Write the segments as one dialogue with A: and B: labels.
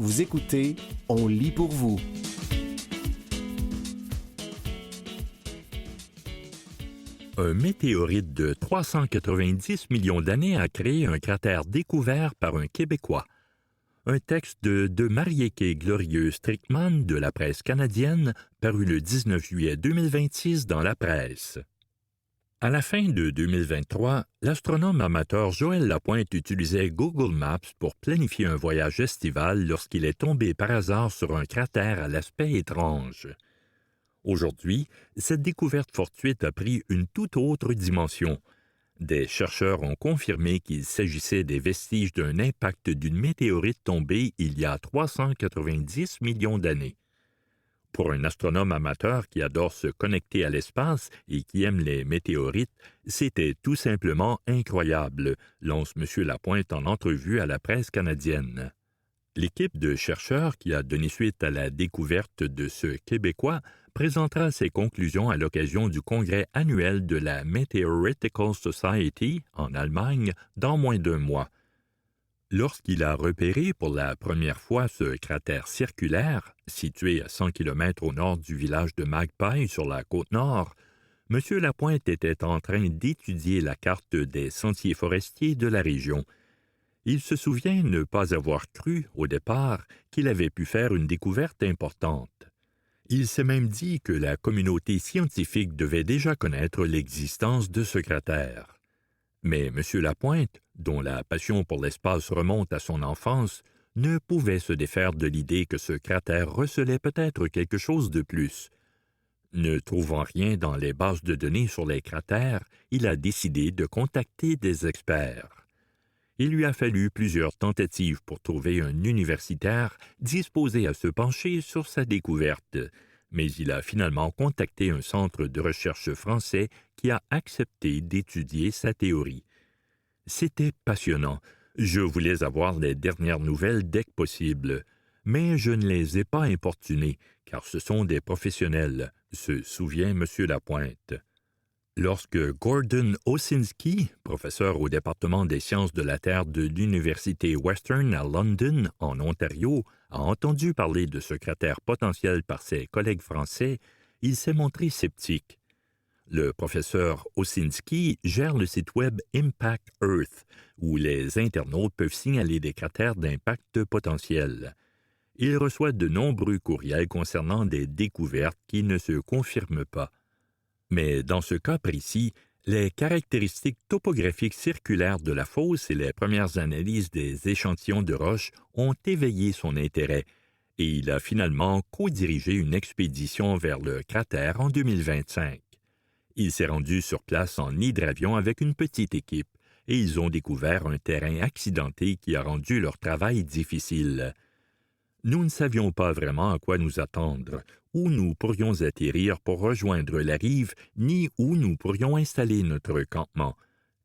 A: Vous écoutez On lit pour vous.
B: Un météorite de 390 millions d'années a créé un cratère découvert par un Québécois. Un texte de Marieke Glorieux-Strickman de la presse canadienne, paru le 19 juillet 2026 dans la presse. À la fin de 2023, l'astronome amateur Joël Lapointe utilisait Google Maps pour planifier un voyage estival lorsqu'il est tombé par hasard sur un cratère à l'aspect étrange. Aujourd'hui, cette découverte fortuite a pris une toute autre dimension. Des chercheurs ont confirmé qu'il s'agissait des vestiges d'un impact d'une météorite tombée il y a 390 millions d'années. Pour un astronome amateur qui adore se connecter à l'espace et qui aime les météorites, c'était tout simplement incroyable, lance M. Lapointe en entrevue à la presse canadienne. L'équipe de chercheurs qui a donné suite à la découverte de ce Québécois présentera ses conclusions à l'occasion du congrès annuel de la Meteoritical Society en Allemagne dans moins d'un mois. Lorsqu'il a repéré pour la première fois ce cratère circulaire, situé à 100 km au nord du village de Magpie sur la côte nord, M. Lapointe était en train d'étudier la carte des sentiers forestiers de la région. Il se souvient ne pas avoir cru, au départ, qu'il avait pu faire une découverte importante. Il s'est même dit que la communauté scientifique devait déjà connaître l'existence de ce cratère. Mais M. Lapointe, dont la passion pour l'espace remonte à son enfance, ne pouvait se défaire de l'idée que ce cratère recelait peut-être quelque chose de plus. Ne trouvant rien dans les bases de données sur les cratères, il a décidé de contacter des experts. Il lui a fallu plusieurs tentatives pour trouver un universitaire disposé à se pencher sur sa découverte, mais il a finalement contacté un centre de recherche français qui a accepté d'étudier sa théorie. C'était passionnant. Je voulais avoir les dernières nouvelles dès que possible, mais je ne les ai pas importunés, car ce sont des professionnels, se souvient M. Lapointe. Lorsque Gordon Osinski, professeur au département des sciences de la Terre de l'Université Western à London, en Ontario, a entendu parler de ce cratère potentiel par ses collègues français, il s'est montré sceptique. Le professeur Osinski gère le site web Impact Earth, où les internautes peuvent signaler des cratères d'impact potentiel. Il reçoit de nombreux courriels concernant des découvertes qui ne se confirment pas. Mais dans ce cas précis, les caractéristiques topographiques circulaires de la fosse et les premières analyses des échantillons de roches ont éveillé son intérêt, et il a finalement co-dirigé une expédition vers le cratère en 2025. Il s'est rendu sur place en hydravion avec une petite équipe, et ils ont découvert un terrain accidenté qui a rendu leur travail difficile. Nous ne savions pas vraiment à quoi nous attendre, où nous pourrions atterrir pour rejoindre la rive, ni où nous pourrions installer notre campement.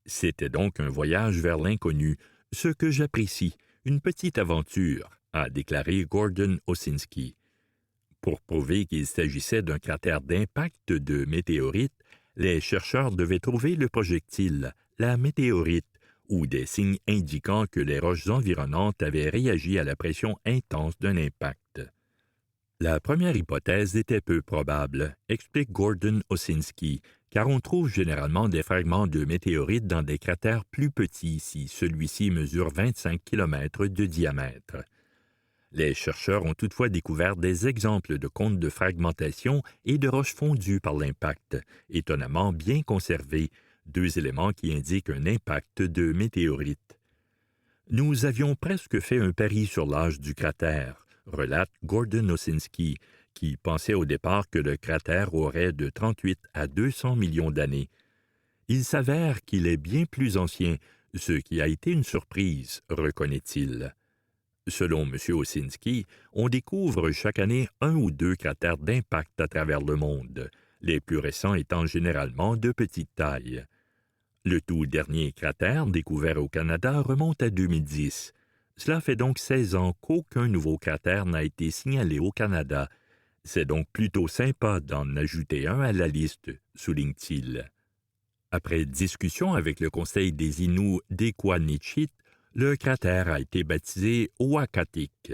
B: C'était donc un voyage vers l'inconnu, ce que j'apprécie, une petite aventure, a déclaré Gordon Osinski. Pour prouver qu'il s'agissait d'un cratère d'impact de météorite, les chercheurs devaient trouver le projectile, la météorite, ou des signes indiquant que les roches environnantes avaient réagi à la pression intense d'un impact. La première hypothèse était peu probable, explique Gordon Osinski, car on trouve généralement des fragments de météorites dans des cratères plus petits si celui-ci mesure 25 km de diamètre. Les chercheurs ont toutefois découvert des exemples de cônes de fragmentation et de roches fondues par l'impact, étonnamment bien conservés, deux éléments qui indiquent un impact de météorite. Nous avions presque fait un pari sur l'âge du cratère, relate Gordon Osinski, qui pensait au départ que le cratère aurait de 38 à 200 millions d'années. Il s'avère qu'il est bien plus ancien, ce qui a été une surprise, reconnaît-il. Selon M. Osinski, on découvre chaque année un ou deux cratères d'impact à travers le monde, les plus récents étant généralement de petite taille. Le tout dernier cratère découvert au Canada remonte à 2010. Cela fait donc 16 ans qu'aucun nouveau cratère n'a été signalé au Canada. C'est donc plutôt sympa d'en ajouter un à la liste, souligne-t-il. Après discussion avec le Conseil des Inuits d'Equanichit, le cratère a été baptisé Ouakatik.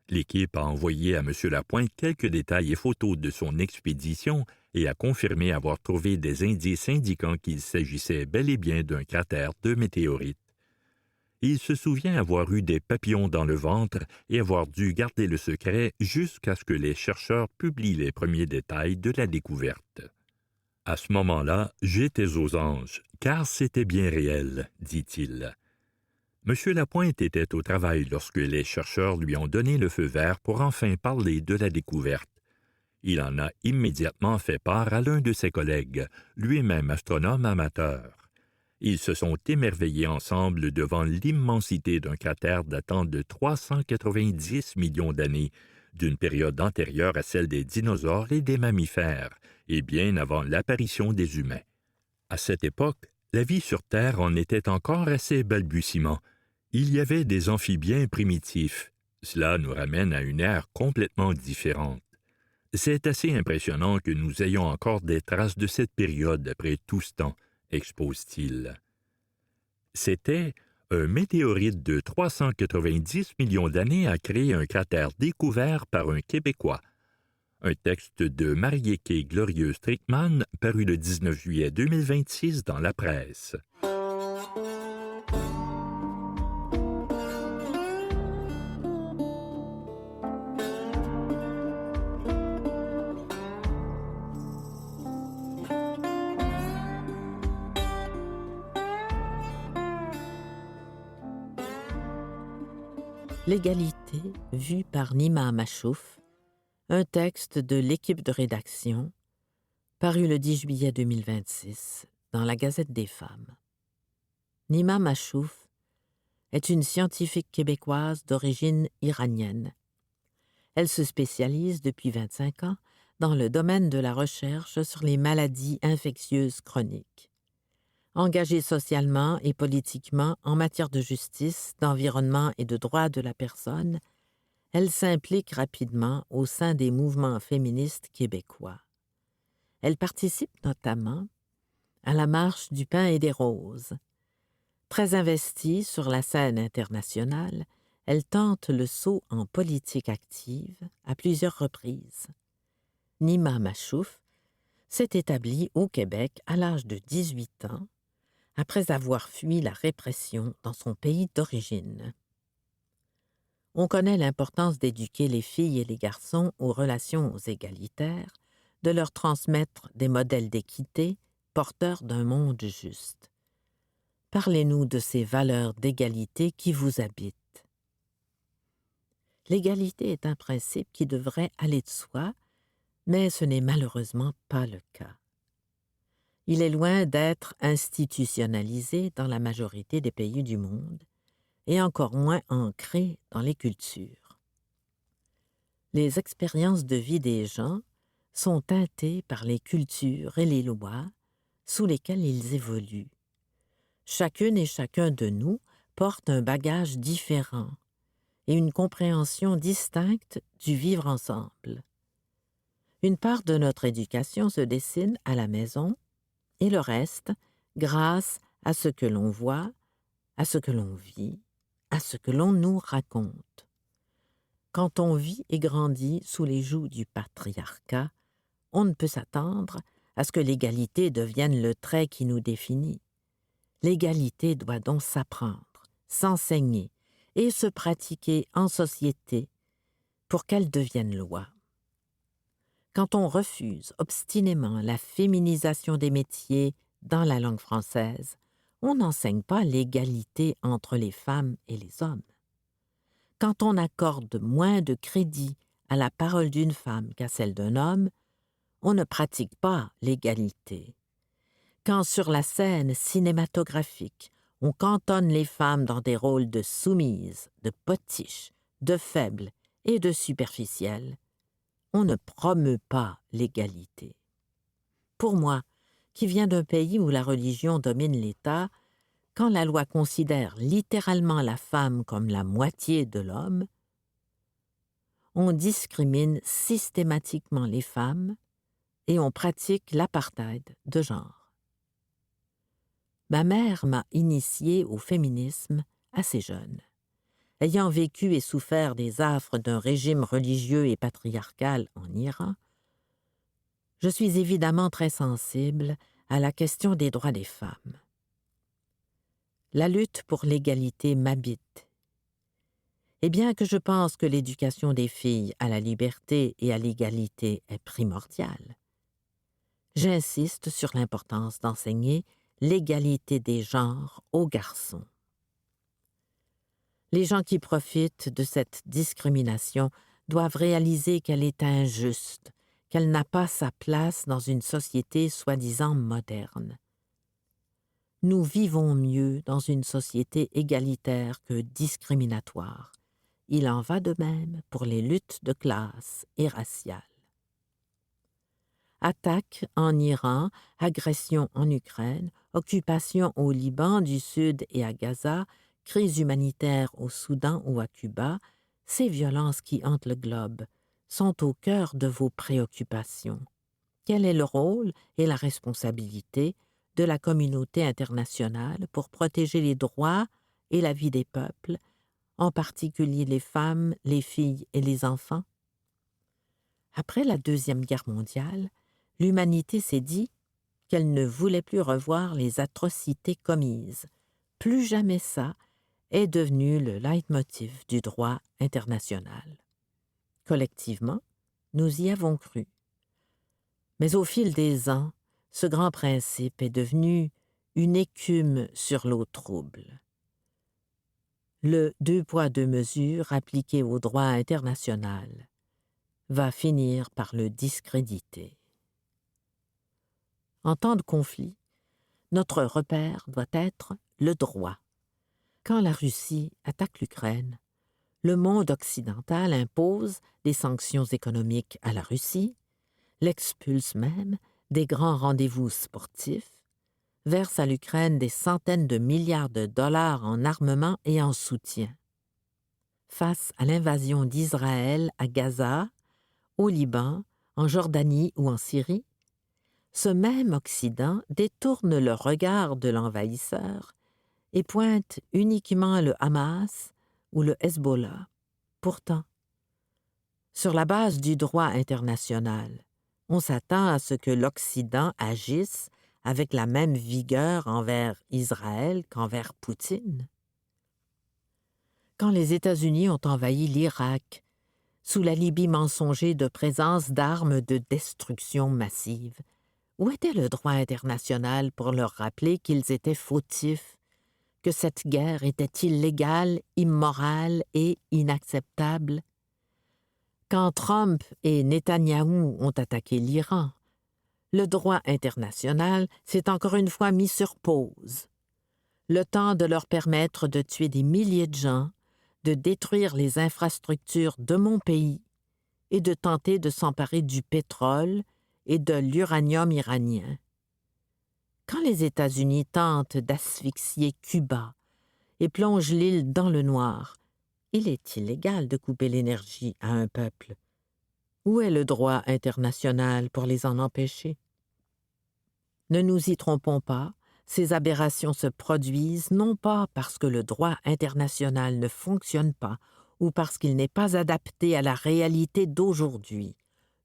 B: L'équipe a envoyé à M. Lapointe quelques détails et photos de son expédition et a confirmé avoir trouvé des indices indiquant qu'il s'agissait bel et bien d'un cratère de météorite. Il se souvient avoir eu des papillons dans le ventre et avoir dû garder le secret jusqu'à ce que les chercheurs publient les premiers détails de la découverte. À ce moment-là, j'étais aux anges, car c'était bien réel, dit-il. M. Lapointe était au travail lorsque les chercheurs lui ont donné le feu vert pour enfin parler de la découverte. Il en a immédiatement fait part à l'un de ses collègues, lui-même astronome amateur. Ils se sont émerveillés ensemble devant l'immensité d'un cratère datant de 390 millions d'années, d'une période antérieure à celle des dinosaures et des mammifères, et bien avant l'apparition des humains. À cette époque, la vie sur Terre en était encore à ses balbutiements. Il y avait des amphibiens primitifs. Cela nous ramène à une ère complètement différente. C'est assez impressionnant que nous ayons encore des traces de cette période après tout ce temps, expose-t-il. C'était un météorite de 390 millions d'années a créé un cratère découvert par un Québécois. Un texte de Marieke Glorieux Strickmann paru le 19 juillet 2026 dans la presse.
C: L'égalité vue par Nima Machouf, un texte de l'équipe de rédaction, paru le 10 juillet 2026 dans la Gazette des femmes. Nima Machouf est une scientifique québécoise d'origine iranienne. Elle se spécialise depuis 25 ans dans le domaine de la recherche sur les maladies infectieuses chroniques. Engagée socialement et politiquement en matière de justice, d'environnement et de droits de la personne, elle s'implique rapidement au sein des mouvements féministes québécois. Elle participe notamment à la Marche du pain et des roses. Très investie sur la scène internationale, elle tente le saut en politique active à plusieurs reprises. Nima Machouf s'est établie au Québec à l'âge de 18 ans, après avoir fui la répression dans son pays d'origine. On connaît l'importance d'éduquer les filles et les garçons aux relations égalitaires, de leur transmettre des modèles d'équité porteurs d'un monde juste. Parlez-nous de ces valeurs d'égalité qui vous habitent. L'égalité est un principe qui devrait aller de soi, mais ce n'est malheureusement pas le cas. Il est loin d'être institutionnalisé dans la majorité des pays du monde et encore moins ancré dans les cultures. Les expériences de vie des gens sont teintées par les cultures et les lois sous lesquelles ils évoluent. Chacune et chacun de nous porte un bagage différent et une compréhension distincte du vivre ensemble. Une part de notre éducation se dessine à la maison et le reste grâce à ce que l'on voit, à ce que l'on vit, à ce que l'on nous raconte. Quand on vit et grandit sous les jougs du patriarcat, on ne peut s'attendre à ce que l'égalité devienne le trait qui nous définit. L'égalité doit donc s'apprendre, s'enseigner et se pratiquer en société pour qu'elle devienne loi. Quand on refuse obstinément la féminisation des métiers dans la langue française, on n'enseigne pas l'égalité entre les femmes et les hommes. Quand on accorde moins de crédit à la parole d'une femme qu'à celle d'un homme, on ne pratique pas l'égalité. Quand sur la scène cinématographique, on cantonne les femmes dans des rôles de soumises, de potiches, de faibles et de superficielles, on ne promeut pas l'égalité. Pour moi, qui viens d'un pays où la religion domine l'État, quand la loi considère littéralement la femme comme la moitié de l'homme, on discrimine systématiquement les femmes et on pratique l'apartheid de genre. Ma mère m'a initiée au féminisme assez jeune. ayant vécu et souffert des affres d'un régime religieux et patriarcal en Iran, je suis évidemment très sensible à la question des droits des femmes. La lutte pour l'égalité m'habite. Et bien que je pense que l'éducation des filles à la liberté et à l'égalité est primordiale, j'insiste sur l'importance d'enseigner l'égalité des genres aux garçons. Les gens qui profitent de cette discrimination doivent réaliser qu'elle est injuste, qu'elle n'a pas sa place dans une société soi-disant moderne. Nous vivons mieux dans une société égalitaire que discriminatoire. Il en va de même pour les luttes de classe et raciales. Attaques en Iran, agressions en Ukraine, occupation au Liban du Sud et à Gaza, crise humanitaire au Soudan ou à Cuba, ces violences qui hantent le globe sont au cœur de vos préoccupations. Quel est le rôle et la responsabilité de la communauté internationale pour protéger les droits et la vie des peuples, en particulier les femmes, les filles et les enfants? Après la Deuxième Guerre mondiale, l'humanité s'est dit qu'elle ne voulait plus revoir les atrocités commises. Plus jamais ça est devenu le leitmotiv du droit international. Collectivement, nous y avons cru. Mais au fil des ans, ce grand principe est devenu une écume sur l'eau trouble. Le deux poids deux mesures appliqué au droit international va finir par le discréditer. En temps de conflit, notre repère doit être le droit. Quand la Russie attaque l'Ukraine, le monde occidental impose des sanctions économiques à la Russie, l'expulse même des grands rendez-vous sportifs, verse à l'Ukraine des centaines de milliards de dollars en armement et en soutien. Face à l'invasion d'Israël à Gaza, au Liban, en Jordanie ou en Syrie, ce même Occident détourne le regard de l'envahisseur et pointe uniquement le Hamas ou le Hezbollah. Pourtant, sur la base du droit international, on s'attend à ce que l'Occident agisse avec la même vigueur envers Israël qu'envers Poutine. Quand les États-Unis ont envahi l'Irak, sous l'alibi mensonger de présence d'armes de destruction massive, où était le droit international pour leur rappeler qu'ils étaient fautifs, que cette guerre était illégale, immorale et inacceptable? Quand Trump et Netanyahou ont attaqué l'Iran, le droit international s'est encore une fois mis sur pause. Le temps de leur permettre de tuer des milliers de gens, de détruire les infrastructures de mon pays et de tenter de s'emparer du pétrole et de l'uranium iranien. Quand les États-Unis tentent d'asphyxier Cuba et plongent l'île dans le noir, il est illégal de couper l'énergie à un peuple. Où est le droit international pour les en empêcher? Ne nous y trompons pas, ces aberrations se produisent non pas parce que le droit international ne fonctionne pas ou parce qu'il n'est pas adapté à la réalité d'aujourd'hui.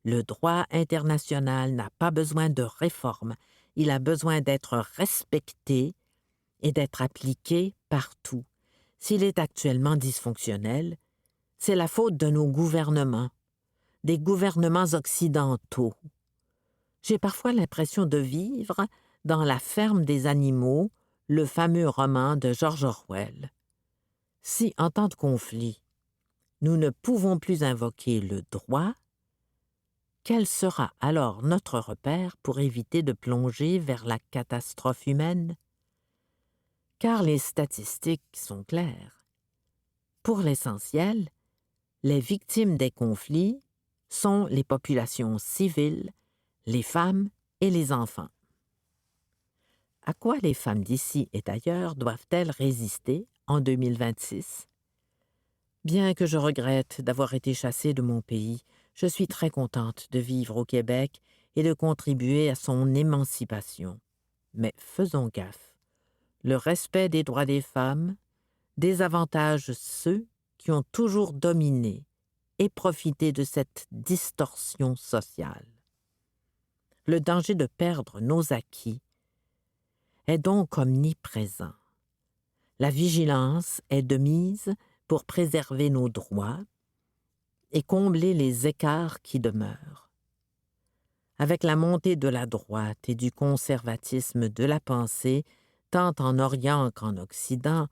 C: Le droit international n'a pas besoin de réforme, il a besoin d'être respecté et d'être appliqué partout. S'il est actuellement dysfonctionnel, c'est la faute de nos gouvernements, des gouvernements occidentaux. J'ai parfois l'impression de vivre dans La ferme des animaux, le fameux roman de George Orwell. Si, en temps de conflit, nous ne pouvons plus invoquer le droit, quel sera alors notre repère pour éviter de plonger vers la catastrophe humaine? Car les statistiques sont claires. Pour l'essentiel, les victimes des conflits sont les populations civiles, les femmes et les enfants. À quoi les femmes d'ici et d'ailleurs doivent-elles résister en 2026? Bien que je regrette d'avoir été chassée de mon pays, je suis très contente de vivre au Québec et de contribuer à son émancipation. Mais faisons gaffe. Le respect des droits des femmes désavantage ceux qui ont toujours dominé et profité de cette distorsion sociale. Le danger de perdre nos acquis est donc omniprésent. La vigilance est de mise pour préserver nos droits et combler les écarts qui demeurent. Avec la montée de la droite et du conservatisme de la pensée, tant en Orient qu'en Occident,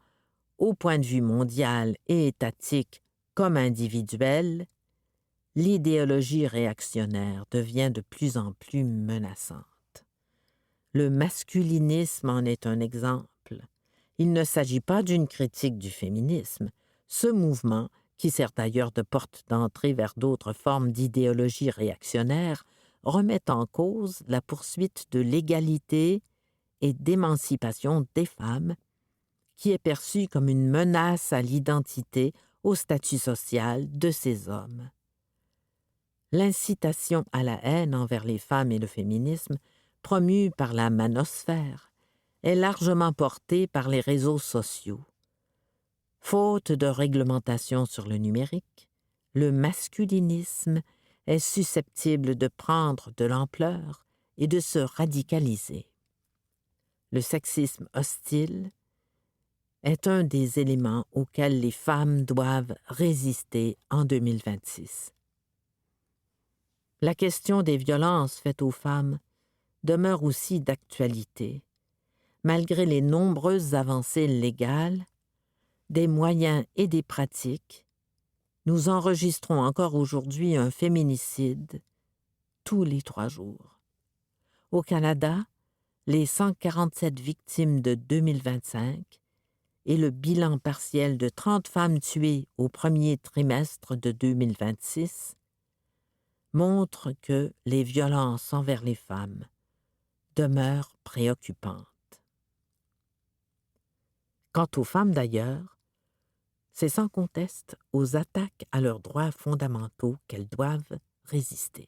C: au point de vue mondial et étatique comme individuel, l'idéologie réactionnaire devient de plus en plus menaçante. Le masculinisme en est un exemple. Il ne s'agit pas d'une critique du féminisme. Ce mouvement, qui sert d'ailleurs de porte d'entrée vers d'autres formes d'idéologie réactionnaire, remet en cause la poursuite de l'égalité et d'émancipation des femmes, qui est perçue comme une menace à l'identité, au statut social de ces hommes. L'incitation à la haine envers les femmes et le féminisme, promue par la manosphère, est largement portée par les réseaux sociaux. Faute de réglementation sur le numérique, le masculinisme est susceptible de prendre de l'ampleur et de se radicaliser. Le sexisme hostile est un des éléments auxquels les femmes doivent résister en 2026. La question des violences faites aux femmes demeure aussi d'actualité, malgré les nombreuses avancées légales, des moyens et des pratiques. Nous enregistrons encore aujourd'hui un féminicide tous les 3 jours. Au Canada, les 147 victimes de 2025 et le bilan partiel de 30 femmes tuées au premier trimestre de 2026 montrent que les violences envers les femmes demeurent préoccupantes. Quant aux femmes d'ailleurs, c'est sans conteste aux attaques à leurs droits fondamentaux qu'elles doivent résister.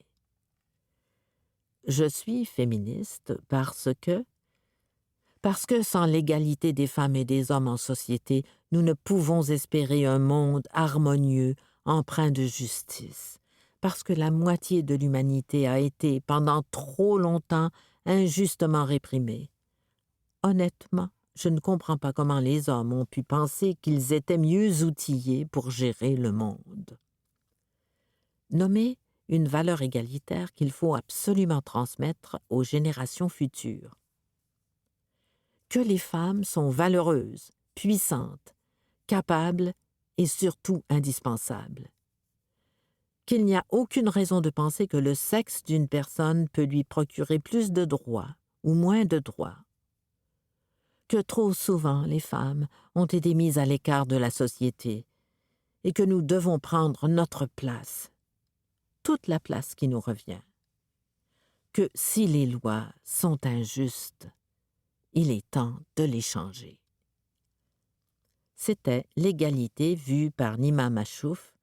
C: Je suis féministe parce que sans l'égalité des femmes et des hommes en société, nous ne pouvons espérer un monde harmonieux, empreint de justice, parce que la moitié de l'humanité a été, pendant trop longtemps, injustement réprimée. Honnêtement, je ne comprends pas comment les hommes ont pu penser qu'ils étaient mieux outillés pour gérer le monde. Nommer une valeur égalitaire qu'il faut absolument transmettre aux générations futures. Que les femmes sont valeureuses, puissantes, capables et surtout indispensables. Qu'il n'y a aucune raison de penser que le sexe d'une personne peut lui procurer plus de droits ou moins de droits. Que trop souvent les femmes ont été mises à l'écart de la société et que nous devons prendre notre place, toute la place qui nous revient. Que si les lois sont injustes, il est temps de les changer. C'était L'égalité vue par Nima Machouf,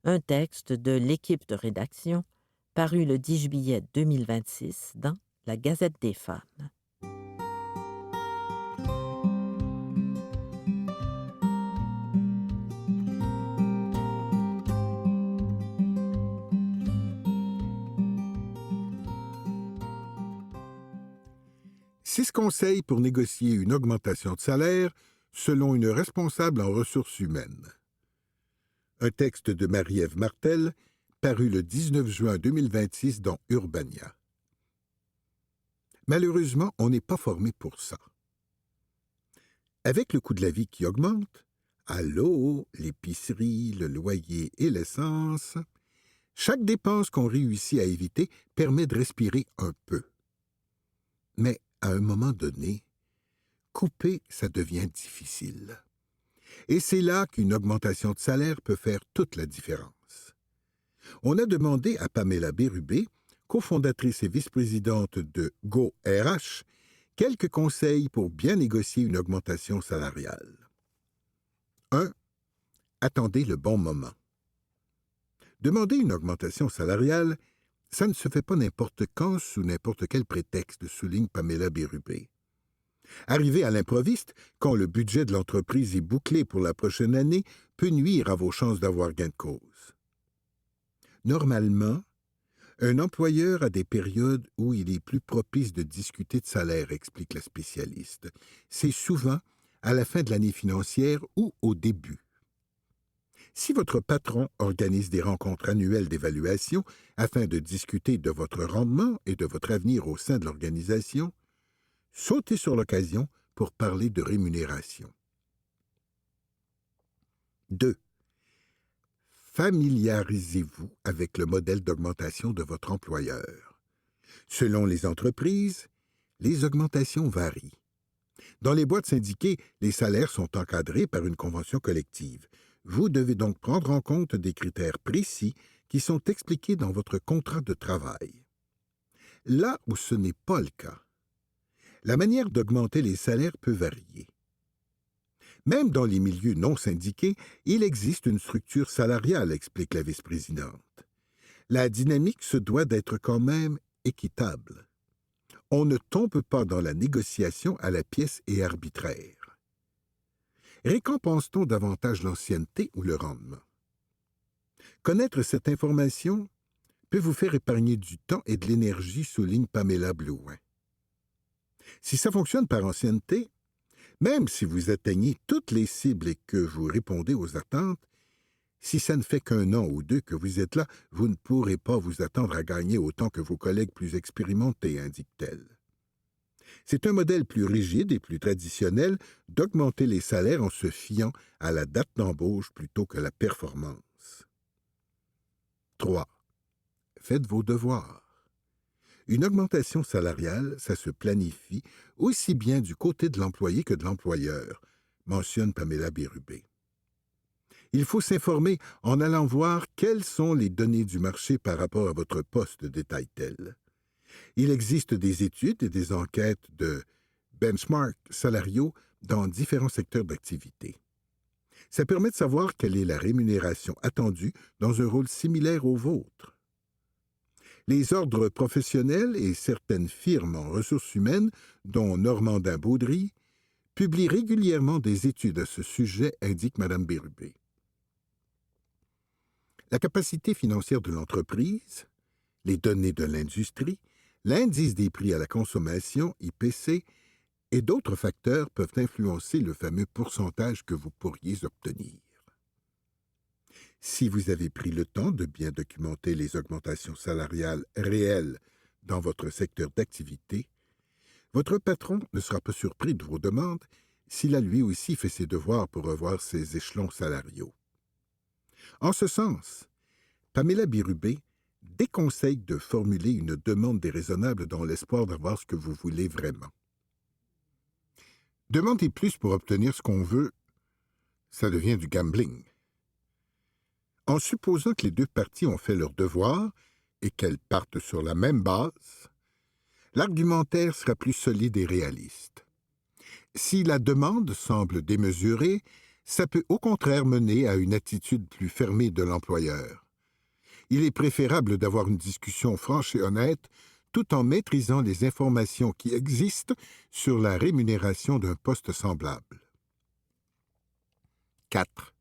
C: un texte de l'équipe de rédaction paru le 10 juillet 2026 dans la Gazette des femmes.
D: Six conseils pour négocier une augmentation de salaire selon une responsable en ressources humaines. Un texte de Marie-Ève Martel, paru le 19 juin 2026 dans Urbania. Malheureusement, on n'est pas formé pour ça. Avec le coût de la vie qui augmente, à l'eau, l'épicerie, le loyer et l'essence, chaque dépense qu'on réussit à éviter permet de respirer un peu. Mais à un moment donné, couper, ça devient difficile. Et c'est là qu'une augmentation de salaire peut faire toute la différence. On a demandé à Pamela Bérubé, cofondatrice et vice-présidente de GoRH, quelques conseils pour bien négocier une augmentation salariale. 1. Attendez le bon moment. Demander une augmentation salariale, ça ne se fait pas n'importe quand sous n'importe quel prétexte, souligne Pamela Bérubé. Arriver à l'improviste, quand le budget de l'entreprise est bouclé pour la prochaine année, peut nuire à vos chances d'avoir gain de cause. Normalement, un employeur a des périodes où il est plus propice de discuter de salaire, explique la spécialiste. C'est souvent à la fin de l'année financière ou au début. Si votre patron organise des rencontres annuelles d'évaluation afin de discuter de votre rendement et de votre avenir au sein de l'organisation, sautez sur l'occasion pour parler de rémunération. 2. Familiarisez-vous avec le modèle d'augmentation de votre employeur. Selon les entreprises, les augmentations varient. Dans les boîtes syndiquées, les salaires sont encadrés par une convention collective. Vous devez donc prendre en compte des critères précis qui sont expliqués dans votre contrat de travail. Là où ce n'est pas le cas, la manière d'augmenter les salaires peut varier. Même dans les milieux non syndiqués, il existe une structure salariale, explique la vice-présidente. La dynamique se doit d'être quand même équitable. On ne tombe pas dans la négociation à la pièce et arbitraire. Récompense-t-on davantage l'ancienneté ou le rendement? Connaître cette information peut vous faire épargner du temps et de l'énergie, souligne Pamela Blouin. Si ça fonctionne par ancienneté, même si vous atteignez toutes les cibles et que vous répondez aux attentes, si ça ne fait qu'un an ou deux que vous êtes là, vous ne pourrez pas vous attendre à gagner autant que vos collègues plus expérimentés, indique-t-elle. C'est un modèle plus rigide et plus traditionnel d'augmenter les salaires en se fiant à la date d'embauche plutôt que la performance. 3. Faites vos devoirs. Une augmentation salariale, ça se planifie aussi bien du côté de l'employé que de l'employeur, mentionne Pamela Bérubé. Il faut s'informer en allant voir quelles sont les données du marché par rapport à votre poste, détaille-t-elle. Il existe des études et des enquêtes de benchmark salariaux dans différents secteurs d'activité. Ça permet de savoir quelle est la rémunération attendue dans un rôle similaire au vôtre. Les ordres professionnels et certaines firmes en ressources humaines, dont Normandin Baudry, publient régulièrement des études à ce sujet, indique Mme Bérubé. La capacité financière de l'entreprise, les données de l'industrie, l'indice des prix à la consommation, IPC, et d'autres facteurs peuvent influencer le fameux pourcentage que vous pourriez obtenir. Si vous avez pris le temps de bien documenter les augmentations salariales réelles dans votre secteur d'activité, votre patron ne sera pas surpris de vos demandes s'il a lui aussi fait ses devoirs pour revoir ses échelons salariaux. En ce sens, Pamela Bérubé déconseille de formuler une demande déraisonnable dans l'espoir d'avoir ce que vous voulez vraiment. Demander plus pour obtenir ce qu'on veut, ça devient du gambling. En supposant que les deux parties ont fait leur devoir et qu'elles partent sur la même base, l'argumentaire sera plus solide et réaliste. Si la demande semble démesurée, ça peut au contraire mener à une attitude plus fermée de l'employeur. Il est préférable d'avoir une discussion franche et honnête tout en maîtrisant les informations qui existent sur la rémunération d'un poste semblable. 4.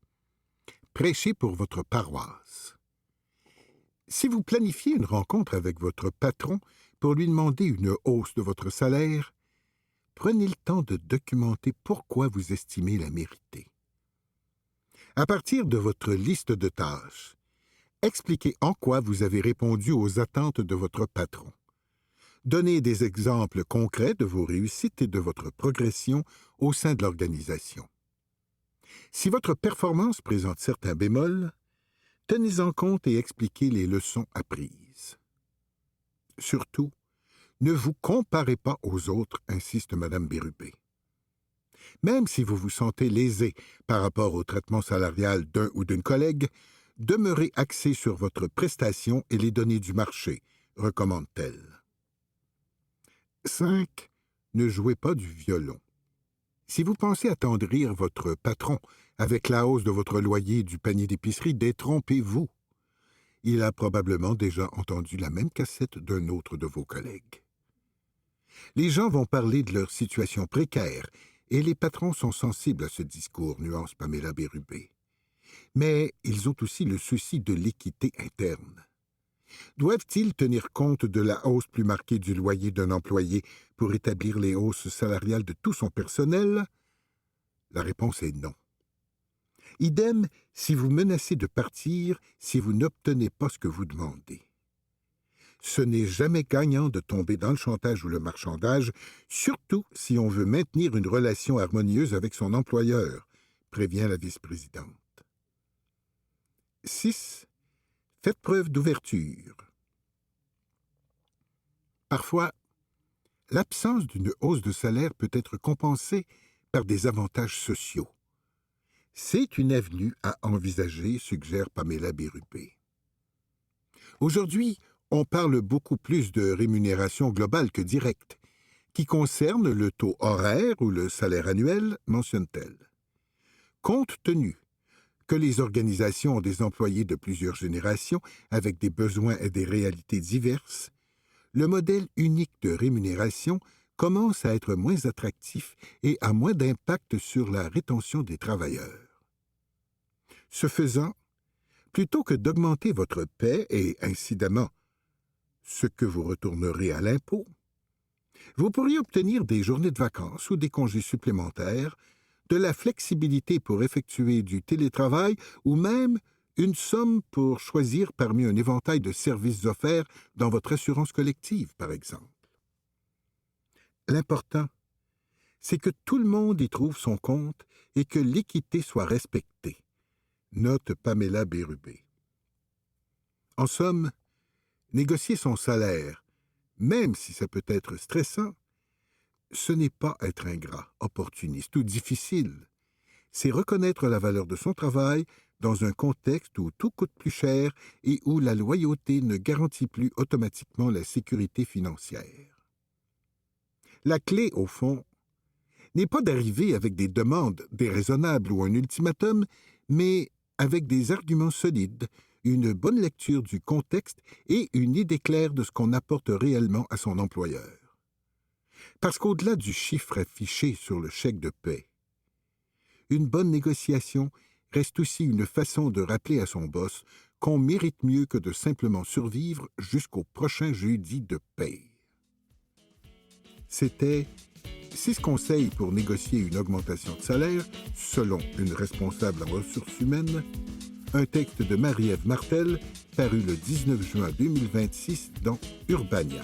D: Prêchez pour votre paroisse. Si vous planifiez une rencontre avec votre patron pour lui demander une hausse de votre salaire, prenez le temps de documenter pourquoi vous estimez la mériter. À partir de votre liste de tâches, expliquez en quoi vous avez répondu aux attentes de votre patron. Donnez des exemples concrets de vos réussites et de votre progression au sein de l'organisation. Si votre performance présente certains bémols, tenez-en compte et expliquez les leçons apprises. Surtout, ne vous comparez pas aux autres, insiste Mme Bérubé. Même si vous vous sentez lésé par rapport au traitement salarial d'un ou d'une collègue, demeurez axé sur votre prestation et les données du marché, recommande-t-elle. 5. Ne jouez pas du violon. Si vous pensez attendrir votre patron avec la hausse de votre loyer du panier d'épicerie, détrompez-vous. Il a probablement déjà entendu la même cassette d'un autre de vos collègues. Les gens vont parler de leur situation précaire, et les patrons sont sensibles à ce discours, nuance Pamela Bérubé. Mais ils ont aussi le souci de l'équité interne. Doivent-ils tenir compte de la hausse plus marquée du loyer d'un employé pour établir les hausses salariales de tout son personnel? La réponse est non. Idem si vous menacez de partir si vous n'obtenez pas ce que vous demandez. Ce n'est jamais gagnant de tomber dans le chantage ou le marchandage, surtout si on veut maintenir une relation harmonieuse avec son employeur, prévient la vice-présidente. 6. Faites preuve d'ouverture. Parfois, l'absence d'une hausse de salaire peut être compensée par des avantages sociaux. C'est une avenue à envisager, suggère Pamela Bérubé. Aujourd'hui, on parle beaucoup plus de rémunération globale que directe, qui concerne le taux horaire ou le salaire annuel, mentionne-t-elle. Compte tenu que les organisations ont des employés de plusieurs générations avec des besoins et des réalités diverses, le modèle unique de rémunération commence à être moins attractif et a moins d'impact sur la rétention des travailleurs. Ce faisant, plutôt que d'augmenter votre paie et, incidemment, ce que vous retournerez à l'impôt, vous pourriez obtenir des journées de vacances ou des congés supplémentaires, de la flexibilité pour effectuer du télétravail ou même une somme pour choisir parmi un éventail de services offerts dans votre assurance collective, par exemple. L'important, c'est que tout le monde y trouve son compte et que l'équité soit respectée, note Pamela Bérubé. En somme, négocier son salaire, même si ça peut être stressant, ce n'est pas être ingrat, opportuniste ou difficile. C'est reconnaître la valeur de son travail dans un contexte où tout coûte plus cher et où la loyauté ne garantit plus automatiquement la sécurité financière. La clé, au fond, n'est pas d'arriver avec des demandes déraisonnables ou un ultimatum, mais avec des arguments solides, une bonne lecture du contexte et une idée claire de ce qu'on apporte réellement à son employeur. Parce qu'au-delà du chiffre affiché sur le chèque de paie, une bonne négociation reste aussi une façon de rappeler à son boss qu'on mérite mieux que de simplement survivre jusqu'au prochain jeudi de paie. C'était 6 conseils pour négocier une augmentation de salaire, selon une responsable en ressources humaines, un texte de Marie-Ève Martel, paru le 19 juin 2026 dans Urbania.